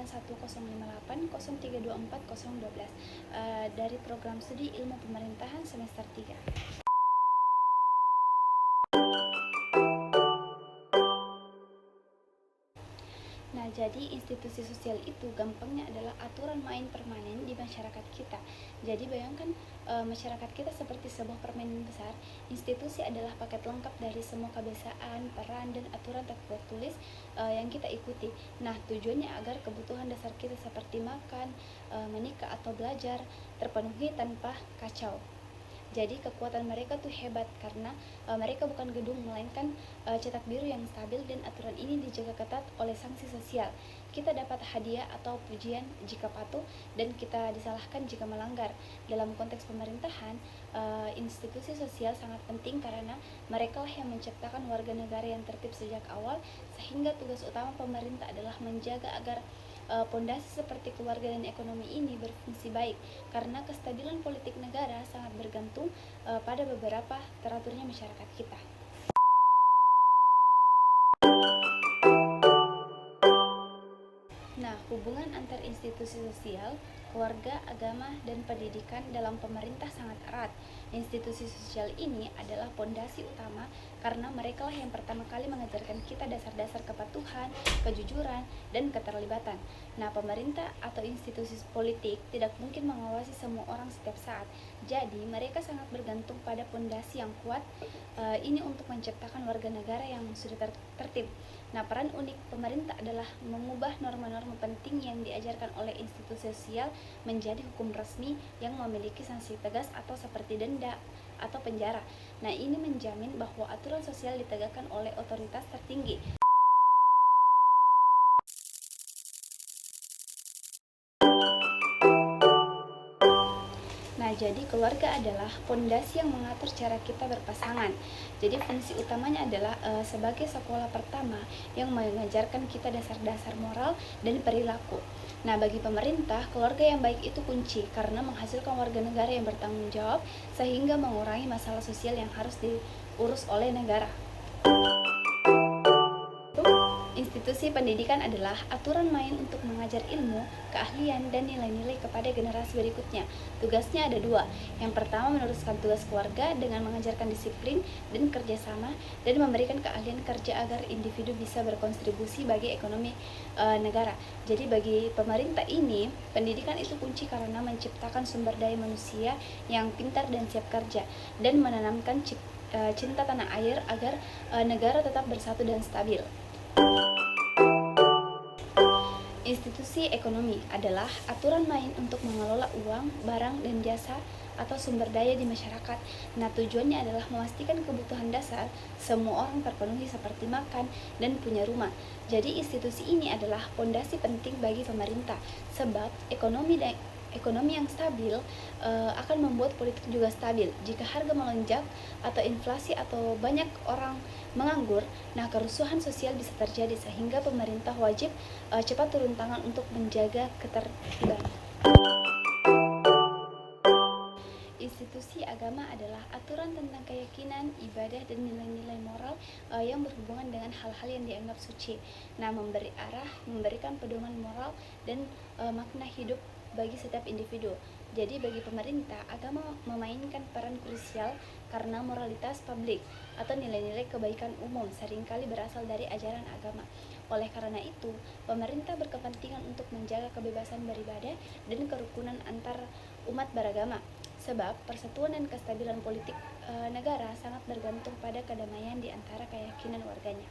991080324 dari program studi Ilmu Pemerintahan semester 3. Nah, jadi institusi sosial itu gampangnya adalah aturan main permanen di masyarakat kita. Jadi bayangkan masyarakat kita seperti sebuah permainan besar. Institusi adalah paket lengkap dari semua kebiasaan, peran, dan aturan tertulis yang kita ikuti. Nah, tujuannya agar kebutuhan dasar kita seperti makan, menikah, atau belajar terpenuhi tanpa kacau. Jadi kekuatan mereka tuh hebat karena mereka bukan gedung melainkan cetak biru yang stabil, dan aturan ini dijaga ketat oleh sanksi sosial. Kita dapat hadiah atau pujian jika patuh, dan kita disalahkan jika melanggar. Dalam konteks pemerintahan, institusi sosial sangat penting karena mereka lah yang menciptakan warga negara yang tertib sejak awal, sehingga tugas utama pemerintah adalah menjaga agar pondasi seperti keluarga dan ekonomi ini berfungsi baik, karena kestabilan politik negara sangat bergantung pada beberapa teraturnya masyarakat kita. Nah, hubungan antar institusi sosial, keluarga, agama, dan pendidikan dalam pemerintah sangat erat. Institusi sosial ini adalah pondasi utama karena mereka lah yang pertama kali mengajarkan kita dasar-dasar kepatuhan, kejujuran, dan keterlibatan. Nah, pemerintah atau institusi politik tidak mungkin mengawasi semua orang setiap saat. Jadi, mereka sangat bergantung pada pondasi yang kuat ini untuk menciptakan warga negara yang sudah tertib. Nah, peran unik pemerintah adalah mengubah norma-norma penting yang diajarkan oleh institusi sosial menjadi hukum resmi yang memiliki sanksi tegas atau seperti denda atau penjara. Nah, ini menjamin bahwa aturan sosial ditegakkan oleh otoritas tertinggi. Nah, jadi keluarga adalah pondasi yang mengatur cara kita berpasangan. Jadi fungsi utamanya adalah sebagai sekolah pertama yang mengajarkan kita dasar-dasar moral dan perilaku. Nah, bagi pemerintah, keluarga yang baik itu kunci karena menghasilkan warga negara yang bertanggung jawab, sehingga mengurangi masalah sosial yang harus diurus oleh negara. Institusi pendidikan adalah aturan main untuk mengajar ilmu, keahlian, dan nilai-nilai kepada generasi berikutnya. Tugasnya ada dua. Yang pertama, meneruskan tugas keluarga dengan mengajarkan disiplin dan kerjasama, dan memberikan keahlian kerja agar individu bisa berkontribusi bagi ekonomi negara. Jadi bagi pemerintah ini, pendidikan itu kunci karena menciptakan sumber daya manusia yang pintar dan siap kerja, dan menanamkan cinta tanah air agar negara tetap bersatu dan stabil. Institusi ekonomi adalah aturan main untuk mengelola uang, barang, dan jasa atau sumber daya di masyarakat. Nah, tujuannya adalah memastikan kebutuhan dasar semua orang terpenuhi seperti makan dan punya rumah. Jadi institusi ini adalah pondasi penting bagi pemerintah, sebab ekonomi yang stabil akan membuat politik juga stabil. Jika harga melonjak atau inflasi atau banyak orang menganggur, nah kerusuhan sosial bisa terjadi, sehingga pemerintah wajib cepat turun tangan untuk menjaga ketertiban. Institusi agama adalah aturan tentang keyakinan, ibadah, dan nilai-nilai moral yang berhubungan dengan hal-hal yang dianggap suci. Nah, memberi arah, memberikan pedoman moral dan makna hidup bagi setiap individu. Jadi bagi pemerintah, agama memainkan peran krusial karena moralitas publik atau nilai-nilai kebaikan umum seringkali berasal dari ajaran agama. Oleh karena itu, pemerintah berkepentingan untuk menjaga kebebasan beribadah dan kerukunan antar umat beragama, sebab persatuan dan kestabilan politik negara sangat bergantung pada kedamaian di antara keyakinan warganya.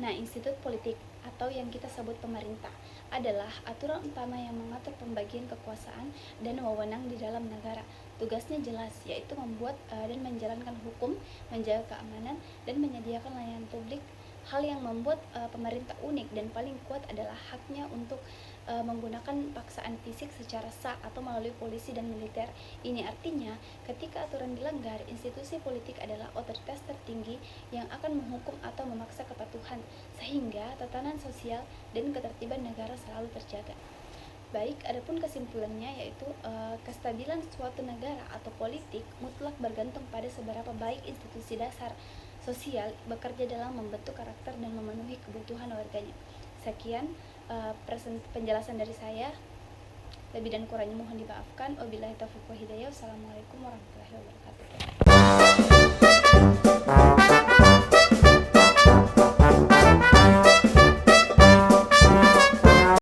Nah, institut politik atau yang kita sebut pemerintah adalah aturan utama yang mengatur pembagian kekuasaan dan wewenang di dalam negara. Tugasnya jelas, yaitu membuat dan menjalankan hukum, menjaga keamanan, dan menyediakan layanan publik. Hal yang membuat pemerintah unik dan paling kuat adalah haknya untuk menggunakan paksaan fisik secara sah atau melalui polisi dan militer. Ini artinya, ketika aturan dilanggar, institusi politik adalah otoritas tertinggi yang akan menghukum atau memaksa kepatuhan, sehingga tatanan sosial dan ketertiban negara selalu terjaga. Baik, adapun kesimpulannya yaitu kestabilan suatu negara atau politik mutlak bergantung pada seberapa baik institusi dasar sosial bekerja dalam membentuk karakter dan memenuhi kebutuhan warganya. Sekian penjelasan dari saya. Lebih dan kurangnya mohon dimaafkan. Wabillahi taufiq wal hidayah. Wassalamualaikum warahmatullahi wabarakatuh.